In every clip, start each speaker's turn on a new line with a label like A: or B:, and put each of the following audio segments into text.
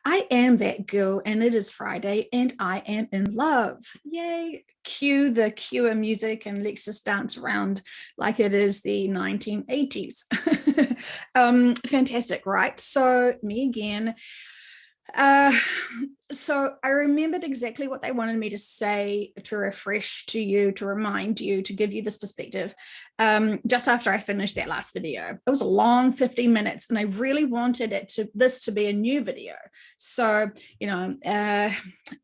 A: I am that girl, and it is Friday, and I am in love. Yay! Cue the cure music, and let's just dance around like it is the 1980s. Fantastic, right? So, me again. Uh, so I remembered exactly what they wanted me to say to refresh to you, to remind you, to give you this perspective. Just after I finished that last video, it was a long 15 minutes, and I really wanted this to be a new video. So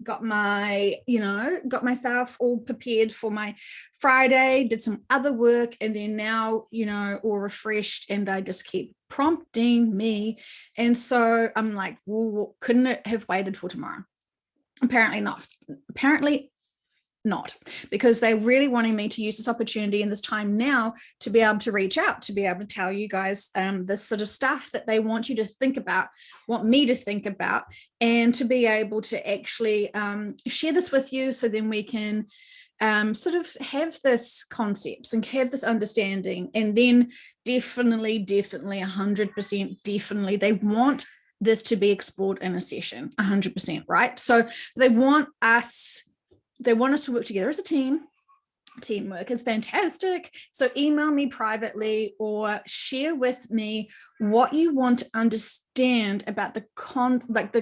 A: got myself all prepared for my Friday, did some other work, and then now all refreshed, and I just keep prompting me. And so I'm like, well, couldn't it have waited for tomorrow? Apparently not, because they're really wanting me to use this opportunity and this time now to be able to reach out, to be able to tell you guys this sort of stuff that they want you to think about, want me to think about, and to be able to actually share this with you, so then we can sort of have this concepts and have this understanding. And then definitely 100% definitely they want this to be explored in a session 100%, right? So they want us to work together as a team. Teamwork is fantastic. So email me privately or share with me what you want to understand about the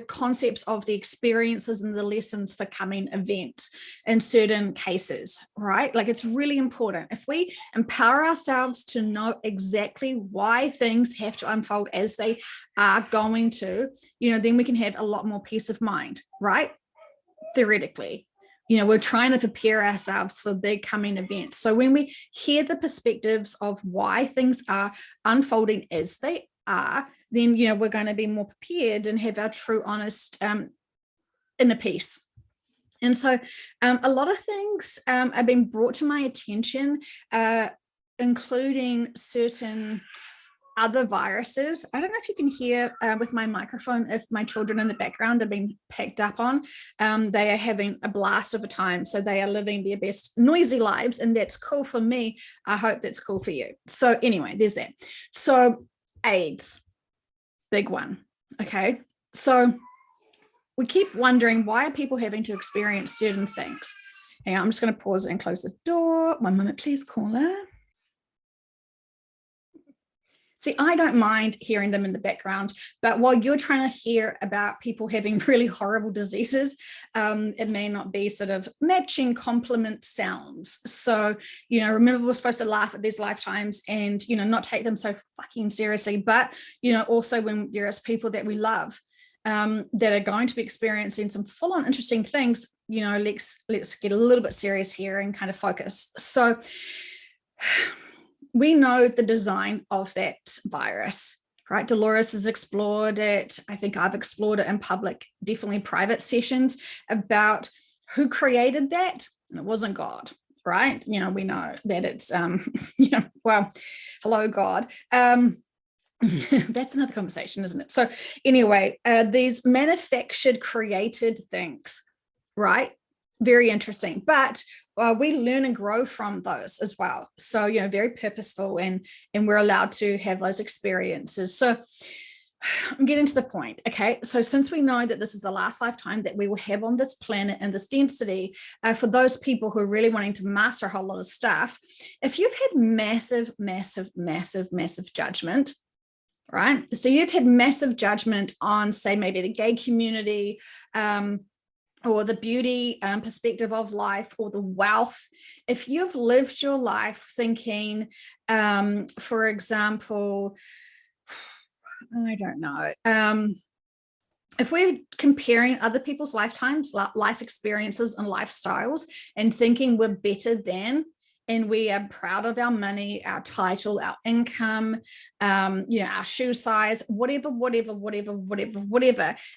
A: concepts of the experiences and the lessons for coming events in certain cases, right? Like, it's really important. If we empower ourselves to know exactly why things have to unfold as they are going to, then we can have a lot more peace of mind, right? Theoretically. We're trying to prepare ourselves for big coming events. So when we hear the perspectives of why things are unfolding as they are, then, we're going to be more prepared and have our true, honest inner peace. And so a lot of things have been brought to my attention, including certain other viruses. I don't know if you can hear with my microphone if my children in the background are being picked up on. They are having a blast of a time. So they are living their best noisy lives, and that's cool for me. I hope that's cool for you. So anyway, there's that. So AIDS, big one. Okay. So we keep wondering, why are people having to experience certain things? Hang on, I'm just going to pause and close the door. 1 minute, please, caller. See, I don't mind hearing them in the background, but while you're trying to hear about people having really horrible diseases, it may not be sort of matching complement sounds. So, remember, we're supposed to laugh at these lifetimes and, not take them so fucking seriously. But, also when there is people that we love that are going to be experiencing some full-on interesting things, let's get a little bit serious here and kind of focus. So we know the design of that virus, right? Dolores has explored it. I think I've explored it in public, definitely private sessions, about who created that. And it wasn't God, right? We know that it's, well, hello, God. That's another conversation, isn't it? So anyway, these manufactured, created things, right? Very interesting. But we learn and grow from those as well. So, very purposeful, and we're allowed to have those experiences. So I'm getting to the point. Okay. So since we know that this is the last lifetime that we will have on this planet and this density, for those people who are really wanting to master a whole lot of stuff, if you've had massive judgment, right? So you've had massive judgment on, say, maybe the gay community, or the beauty perspective of life, or the wealth. If you've lived your life thinking, for example, I don't know, if we're comparing other people's lifetimes, life experiences and lifestyles, and thinking we're better than, and we are proud of our money, our title, our income, our shoe size, whatever.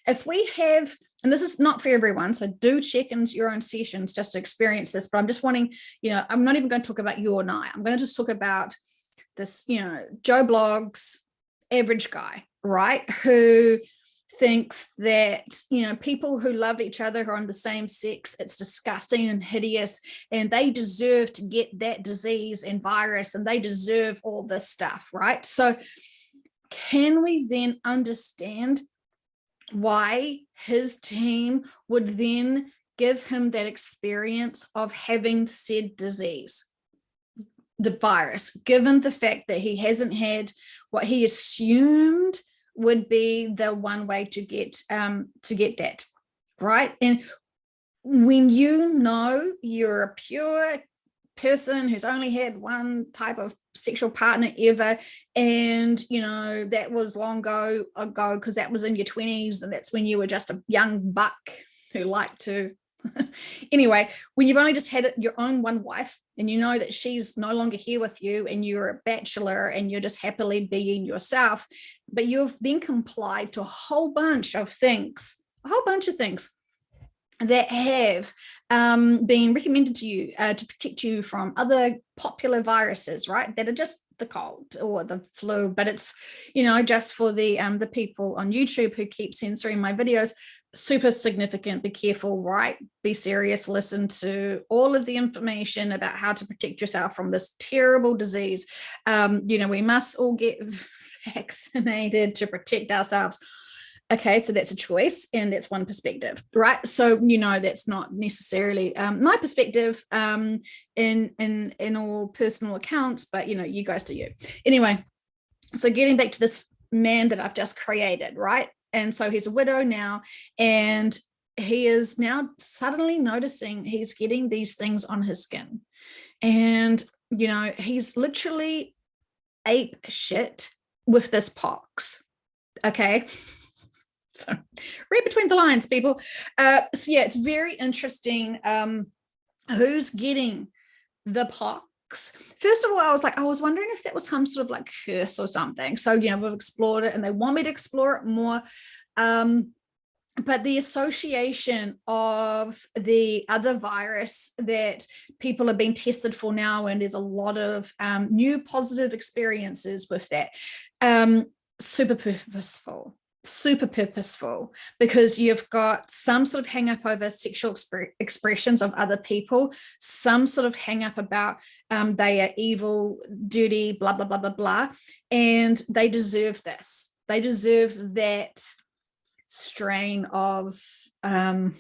A: If we have, and this is not for everyone, so do check into your own sessions just to experience this, but I'm just wanting, I'm not even going to talk about you and I. I'm going to just talk about this, Joe Blogs, average guy, right? Who thinks that, people who love each other, who are on the same sex, it's disgusting and hideous, and they deserve to get that disease and virus, and they deserve all this stuff, right? So can we then understand why his team would then give him that experience of having said disease, the virus, given the fact that he hasn't had what he assumed would be the one way to get that, right? And when you know you're a pure person who's only had one type of sexual partner ever, and you know that was long ago because that was in your 20s, and that's when you were just a young buck who liked to anyway, when you've only just had your own one wife, and you know that she's no longer here with you, and you're a bachelor and you're just happily being yourself, but you've then complied to a whole bunch of things that have been recommended to you to protect you from other popular viruses, right? That are just the cold or the flu, but it's, you know, just for the people on YouTube who keep censoring my videos, super significant. Be careful, right? Be serious. Listen to all of the information about how to protect yourself from this terrible disease. You know, we must all get vaccinated to protect ourselves. Okay, so that's a choice, and that's one perspective, right? So, you know, that's not necessarily my perspective in all personal accounts, but, you know, you guys do you. Anyway, so getting back to this man that I've just created, right? And so he's a widow now, and he is now suddenly noticing he's getting these things on his skin. And, you know, he's literally ape shit with this pox, okay? So read between the lines, people. So yeah, it's very interesting who's getting the pox. First of all, I was wondering if that was some sort of like curse or something. So, you know, we've explored it, and they want me to explore it more. But the association of the other virus that people are being tested for now, and there's a lot of new positive experiences with that, super purposeful, because you've got some sort of hang up over sexual expressions of other people, some sort of hang up about they are evil, dirty, blah, blah, blah, blah, blah. And they deserve this. They deserve that strain of IHIV.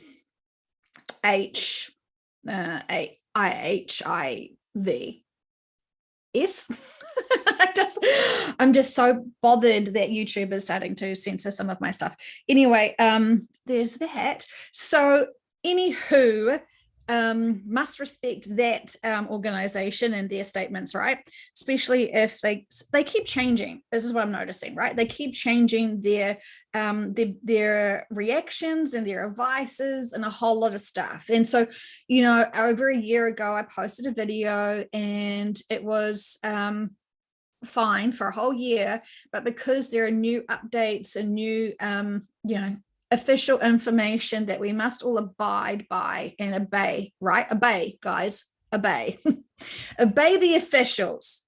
A: I'm just so bothered that YouTube is starting to censor some of my stuff. Anyway, there's that. So anywho, must respect that organization and their statements, right? Especially if they keep changing. This is what I'm noticing, right? They keep changing their reactions and their advices and a whole lot of stuff. And so, you know, over a year ago, I posted a video, and it was fine for a whole year, but because there are new updates and new you know, official information that we must all abide by and obey, right? Obey, guys, obey. Obey the officials,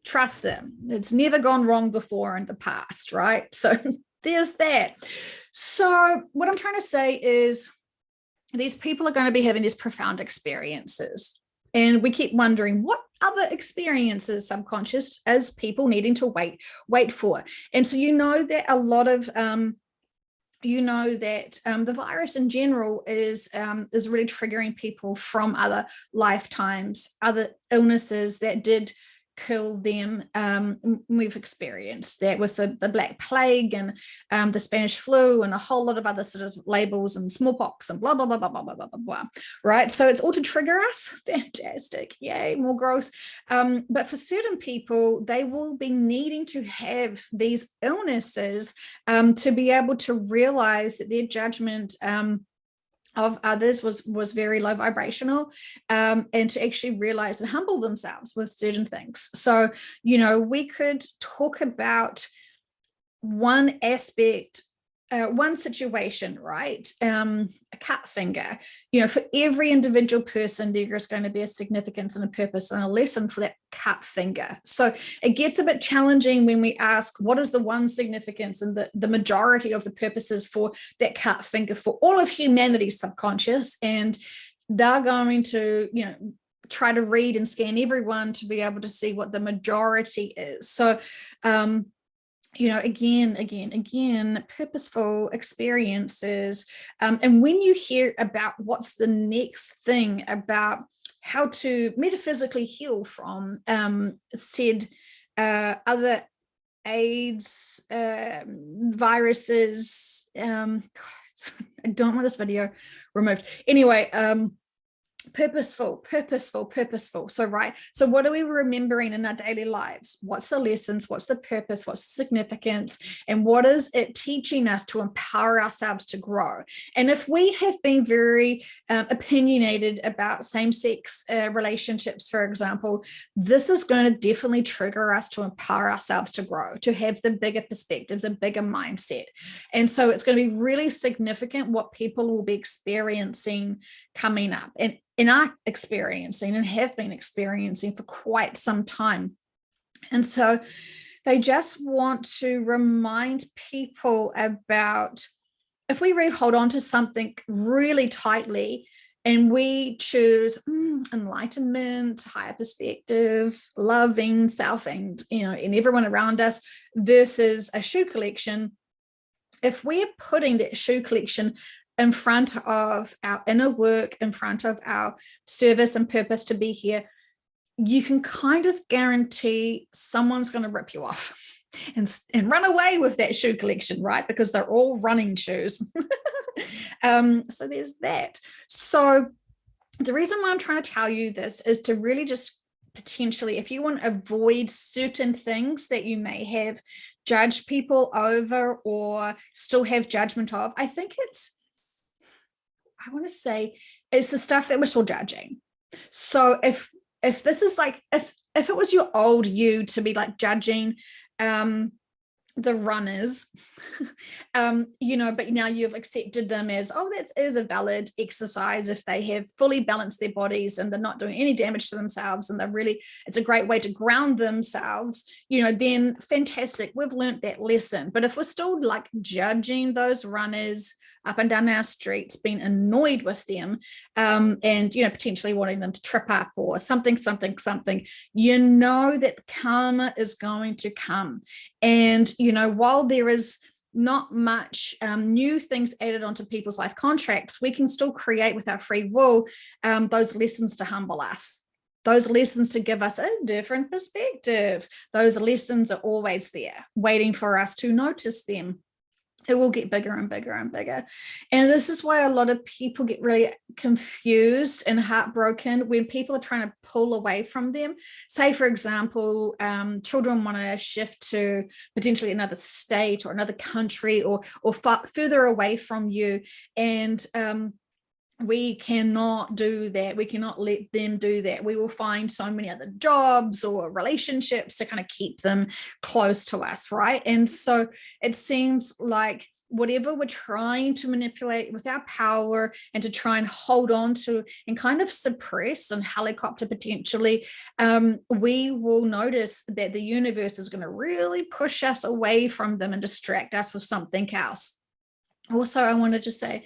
A: trust them. It's never gone wrong before in the past, right? So there's that. So what I'm trying to say is these people are going to be having these profound experiences, and we keep wondering what other experiences subconscious as people needing to wait for. And so you know that a lot of the virus in general is really triggering people from other lifetimes, other illnesses that did kill them. We've experienced that with the Black Plague and the Spanish flu and a whole lot of other sort of labels and smallpox and blah, blah, blah, blah, blah, blah, blah, blah, right? So it's all to trigger us. Fantastic. Yay, more growth. But for certain people, they will be needing to have these illnesses to be able to realize that their judgment of others was very low vibrational, and to actually realize and humble themselves with certain things. So, you know, we could talk about one aspect, one situation, right? A cut finger. You know, for every individual person, there is going to be a significance and a purpose and a lesson for that cut finger. So it gets a bit challenging when we ask, what is the one significance and the majority of the purposes for that cut finger for all of humanity's subconscious? And they're going to, you know, try to read and scan everyone to be able to see what the majority is. So, again, purposeful experiences. And when you hear about what's the next thing about how to metaphysically heal from said other AIDS, viruses, God, I don't want this video removed. Anyway, purposeful. So what are we remembering in our daily lives? What's the lessons? What's the purpose? What's the significance? And what is it teaching us to empower ourselves to grow? And if we have been very opinionated about same-sex relationships, for example, this is going to definitely trigger us to empower ourselves to grow, to have the bigger perspective, the bigger mindset. And so it's going to be really significant what people will be experiencing coming up, and are experiencing and have been experiencing for quite some time. And so they just want to remind people about, if we really hold on to something really tightly and we choose enlightenment, higher perspective, loving self and everyone around us versus a shoe collection, if we're putting that shoe collection in front of our inner work, in front of our service and purpose to be here, you can kind of guarantee someone's going to rip you off and run away with that shoe collection, right? Because they're all running shoes. So there's that. So the reason why I'm trying to tell you this is to really just potentially, if you want to avoid certain things that you may have judged people over or still have judgment of, I think I want to say it's the stuff that we're still judging. So if this is like, if it was your old you to be like judging the runners, but now you've accepted them as, that is a valid exercise if they have fully balanced their bodies and they're not doing any damage to themselves and it's a great way to ground themselves, then fantastic, we've learned that lesson. But if we're still like judging those runners up and down our streets, being annoyed with them, and potentially wanting them to trip up or something, that karma is going to come. And while there is not much new things added onto people's life contracts, we can still create with our free will those lessons to humble us, those lessons to give us a different perspective. Those lessons are always there, waiting for us to notice them. It will get bigger and bigger and bigger. And this is why a lot of people get really confused and heartbroken when people are trying to pull away from them. Say, for example, children want to shift to potentially another state or another country or further away from you. And we cannot do that. We cannot let them do that. We will find so many other jobs or relationships to kind of keep them close to us, right? And so it seems like whatever we're trying to manipulate with our power and to try and hold on to and kind of suppress and helicopter potentially, we will notice that the universe is going to really push us away from them and distract us with something else. Also, I wanted to say,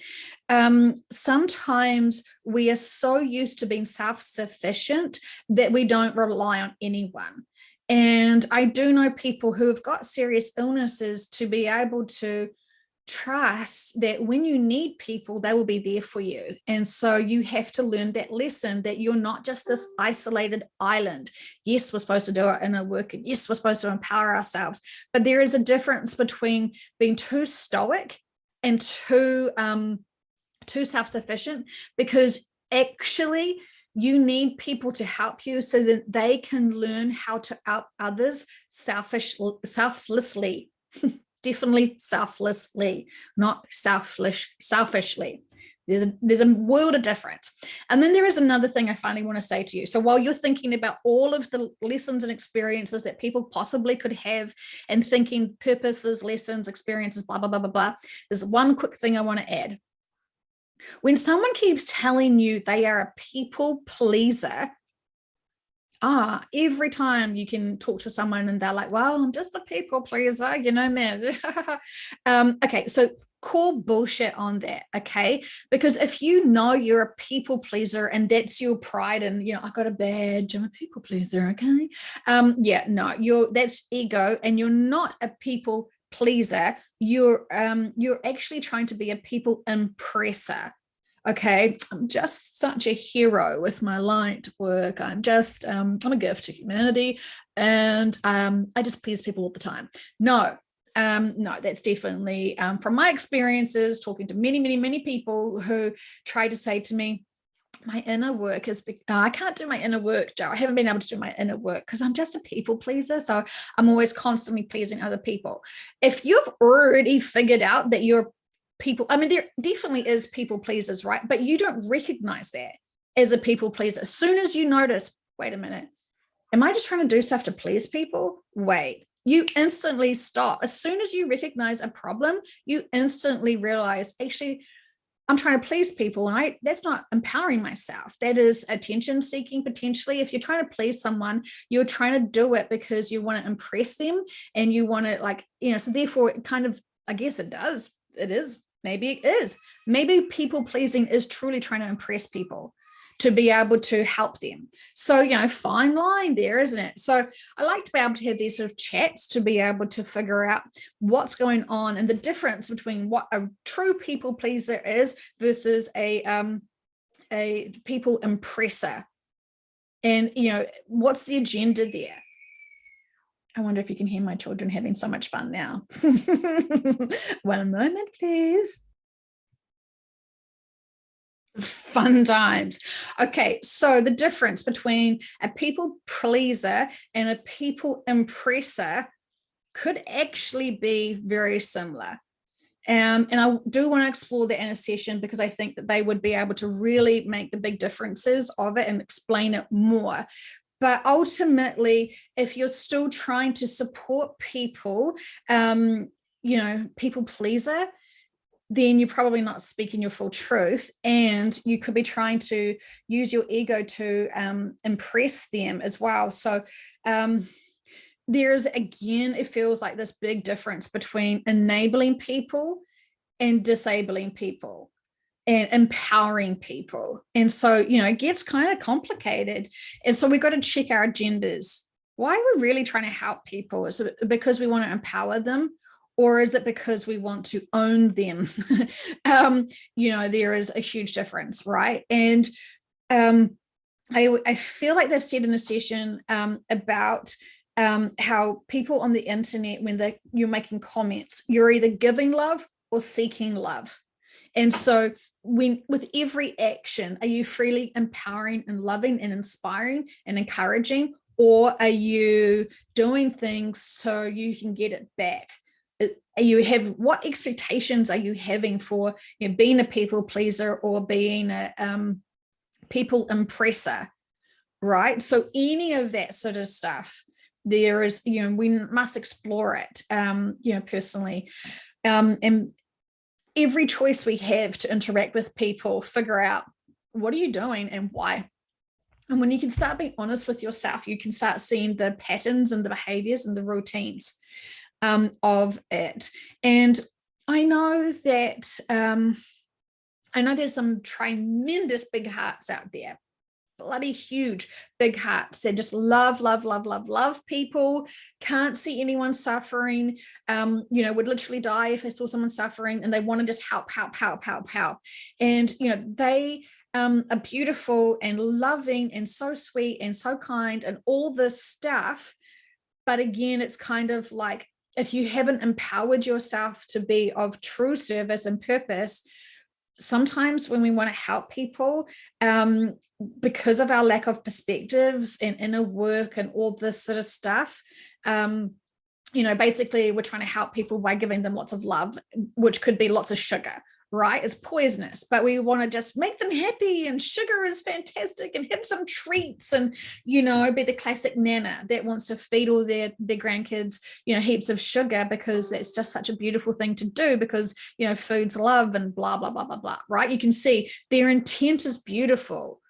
A: sometimes we are so used to being self-sufficient that we don't rely on anyone. And I do know people who have got serious illnesses to be able to trust that when you need people, they will be there for you. And so you have to learn that lesson that you're not just this isolated island. Yes, we're supposed to do our inner work, and yes, we're supposed to empower ourselves, but there is a difference between being too stoic and too self-sufficient, because actually you need people to help you so that they can learn how to help others selflessly. Definitely selflessly, not selfishly. There's a world of difference. And then there is another thing I finally want to say to you. So while you're thinking about all of the lessons and experiences that people possibly could have and thinking purposes, lessons, experiences, blah, blah, blah, blah, blah, there's one quick thing I want to add. When someone keeps telling you they are a people pleaser, every time you can talk to someone and they're like, well, I'm just a people pleaser, man. Okay, so call bullshit on that, okay? Because if you know you're a people pleaser and that's your pride and, you know, I got a badge, I'm a people pleaser, okay? Yeah, no, that's ego, and you're not a people pleaser. You're actually trying to be a people impresser. Okay, I'm just such a hero with my light work. I'm a gift to humanity, and I just please people all the time. No, that's definitely from my experiences talking to many people who try to say to me, my inner work is, I can't do my inner work, Joe. I haven't been able to do my inner work because I'm just a people pleaser. So I'm always constantly pleasing other people. If you've already figured out that you're people, I mean, there definitely is people pleasers, right? But you don't recognize that as a people pleaser. As soon as you notice, wait a minute, am I just trying to do stuff to please people? Wait, you instantly stop. As soon as you recognize a problem, you instantly realize, actually, I'm trying to please people, and that's not empowering myself. That is attention seeking potentially. If you're trying to please someone, you're trying to do it because you want to impress them, and you want to, like, you know, so therefore it kind of, I guess it does. It is. Maybe it is. Maybe people pleasing is truly trying to impress people to be able to help them. So, you know, fine line there, isn't it? So I like to be able to have these sort of chats to be able to figure out what's going on and the difference between what a true people pleaser is versus a people impresser. And, you know, what's the agenda there? I wonder if you can hear my children having so much fun now. 1 moment, please. Fun times. Okay, so the difference between a people pleaser and a people impresser could actually be very similar. And I do want to explore that in a session because I think that they would be able to really make the big differences of it and explain it more. But ultimately, if you're still trying to support people, you know, people pleaser, then you're probably not speaking your full truth, and you could be trying to use your ego to impress them as well. So there's, again, it feels like this big difference between enabling people and disabling people and empowering people. And so, you know, it gets kind of complicated. And so we've got to check our agendas. Why are we really trying to help people? Is it because we want to empower them? Or is it because we want to own them? You know, there is a huge difference, right? And I feel like they've said in a session about how people on the internet, when you're making comments, you're either giving love or seeking love. And so with every action, are you freely empowering and loving and inspiring and encouraging, or are you doing things so you can get it back? What expectations are you having for, you know, being a people pleaser or being a people impresser, right? So any of that sort of stuff, there is, you know, we must explore it, you know, personally. And every choice we have to interact with people, figure out what are you doing and why. And when you can start being honest with yourself, you can start seeing the patterns and the behaviors and the routines of it. And I know that I know there's some tremendous big hearts out there, bloody huge big hearts that just love people, can't see anyone suffering, you know, would literally die if they saw someone suffering, and they want to just help. And, you know, they are beautiful and loving and so sweet and so kind and all this stuff. But again, it's kind of like, if you haven't empowered yourself to be of true service and purpose, sometimes when we want to help people, because of our lack of perspectives and inner work and all this sort of stuff, you know, basically we're trying to help people by giving them lots of love, which could be lots of sugar, right? It's poisonous, but we want to just make them happy, and sugar is fantastic, and have some treats, and, you know, be the classic nana that wants to feed all their grandkids, you know, heaps of sugar because it's just such a beautiful thing to do, because, you know, food's love and blah, blah, blah, blah, blah, right? You can see their intent is beautiful.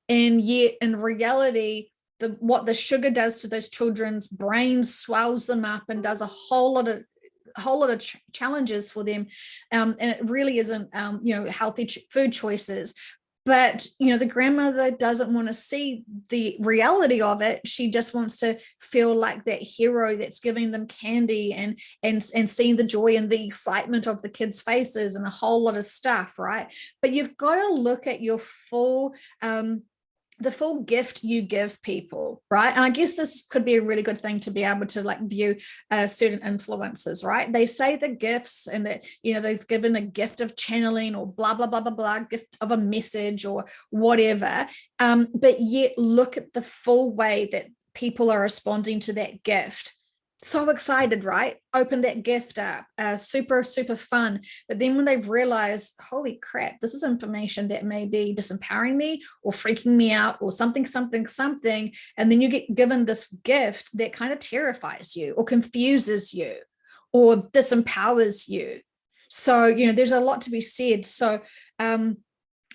A: And yet in reality, what the sugar does to those children's brains swells them up and does a whole lot of a whole lot of challenges for them, and it really isn't healthy food choices. But the grandmother doesn't want to see the reality of it. She just wants to feel like that hero that's giving them candy and seeing the joy and the excitement of the kids' faces and a whole lot of stuff, right? But you've got to look at your full the full gift you give people, right? And I guess this could be a really good thing to be able to like view certain influencers, right? They say the gifts and that, they've given a gift of channeling or blah, blah, blah, blah, blah, gift of a message or whatever. But yet look at the full way that people are responding to that gift. So excited, right? Open that gift up, super, super fun. But then when they've realized, holy crap, this is information that may be disempowering me or freaking me out or something, and then you get given this gift that kind of terrifies you or confuses you or disempowers you. So, there's a lot to be said. So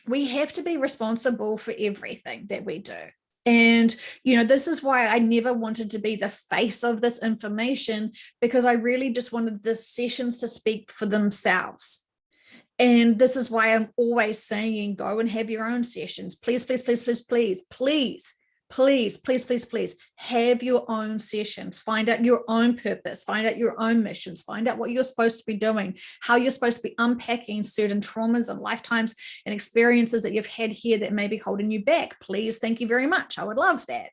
A: we have to be responsible for everything that we do. And, this is why I never wanted to be the face of this information, because I really just wanted the sessions to speak for themselves. And this is why I'm always saying, go and have your own sessions. Please, please, please, please, please, please. Please, please, please, please have your own sessions. Find out your own purpose. Find out your own missions. Find out what you're supposed to be doing, how you're supposed to be unpacking certain traumas and lifetimes and experiences that you've had here that may be holding you back. Please, thank you very much. I would love that.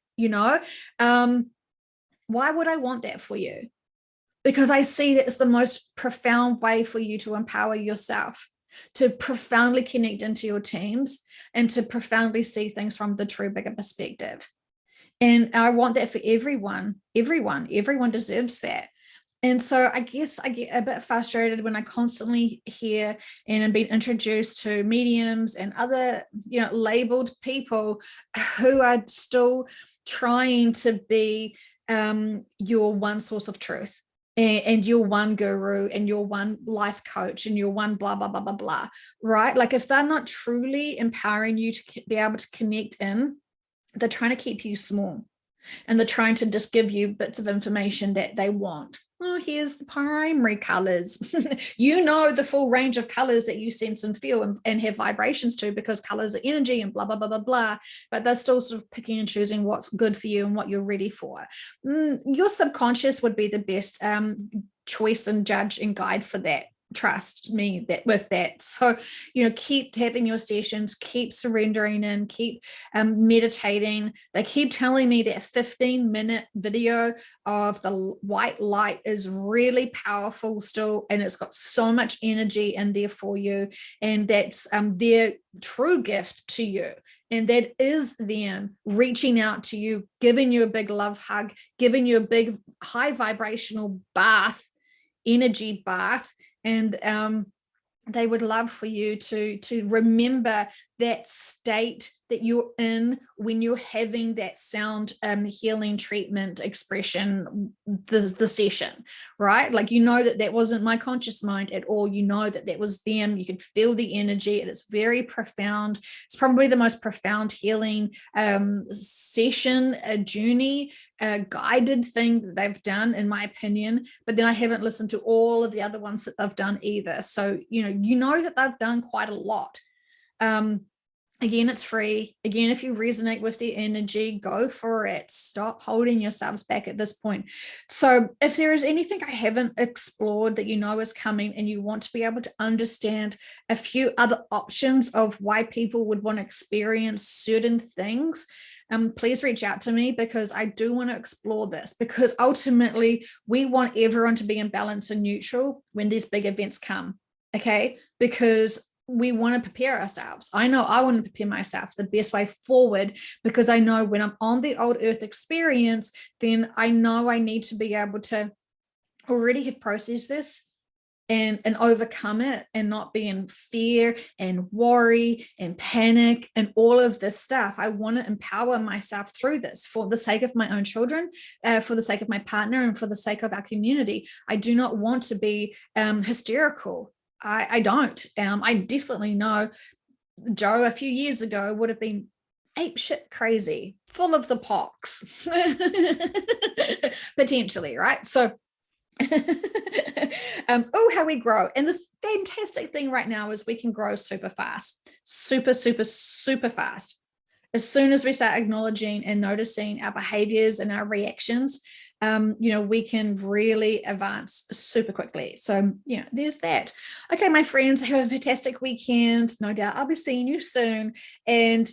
A: Why would I want that for you? Because I see that it's the most profound way for you to empower yourself, to profoundly connect into your teams, and to profoundly see things from the true bigger perspective. And I want that for everyone. Everyone deserves that. And so I guess I get a bit frustrated when I constantly hear and am being introduced to mediums and other, labeled people who are still trying to be your one source of truth. And you're one guru and you're one life coach and you're one blah, blah, blah, blah, blah, right? Like if they're not truly empowering you to be able to connect in, they're trying to keep you small and they're trying to just give you bits of information that they want. Oh, here's the primary colors. The full range of colors that you sense and feel and have vibrations to, because colors are energy and blah, blah, blah, blah, blah. But they're still sort of picking and choosing what's good for you and what you're ready for. Your subconscious would be the best choice and judge and guide for that. Trust me with that. So, keep having your sessions, keep surrendering in, keep meditating. They keep telling me that 15-minute video of the white light is really powerful still, and it's got so much energy in there for you. And that's their true gift to you. And that is them reaching out to you, giving you a big love hug, giving you a big high vibrational energy bath. And they would love for you to remember that state that you're in when you're having that sound healing treatment expression, the session, right? Like, that wasn't my conscious mind at all. That was them. You could feel the energy, and it's very profound. It's probably the most profound healing session, a journey, a guided thing that they've done, in my opinion. But then I haven't listened to all of the other ones that they've done either. So, that they've done quite a lot. Again, it's free. Again, if you resonate with the energy, go for it. Stop holding yourselves back at this point. So if there is anything I haven't explored that is coming, and you want to be able to understand a few other options of why people would want to experience certain things, please reach out to me, because I do want to explore this, because ultimately we want everyone to be in balance and neutral when these big events come. Okay, because we want to prepare ourselves. I know I want to prepare myself the best way forward, because I know when I'm on the old earth experience, then I know I need to be able to already have processed this and overcome it, and not be in fear and worry and panic and all of this stuff. I want to empower myself through this for the sake of my own children, for the sake of my partner, and for the sake of our community. I do not want to be hysterical. I don't. I definitely know Joe a few years ago would have been apeshit crazy, full of the pox, potentially, right? So Oh, how we grow. And the fantastic thing right now is we can grow super fast, super, super, super fast. As soon as we start acknowledging and noticing our behaviors and our reactions, we can really advance super quickly. So, there's that. Okay, my friends, have a fantastic weekend. No doubt I'll be seeing you soon. And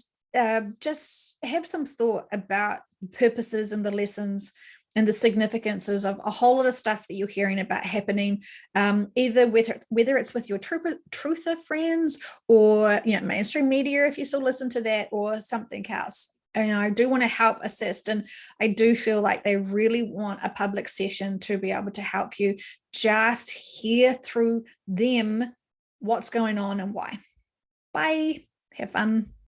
A: just have some thought about purposes and the lessons and the significances of a whole lot of stuff that you're hearing about happening, either whether it's with your truther friends or mainstream media, if you still listen to that, or something else. And I do want to help assist, and I do feel like they really want a public session to be able to help you just hear through them what's going on and why. Bye. Have fun.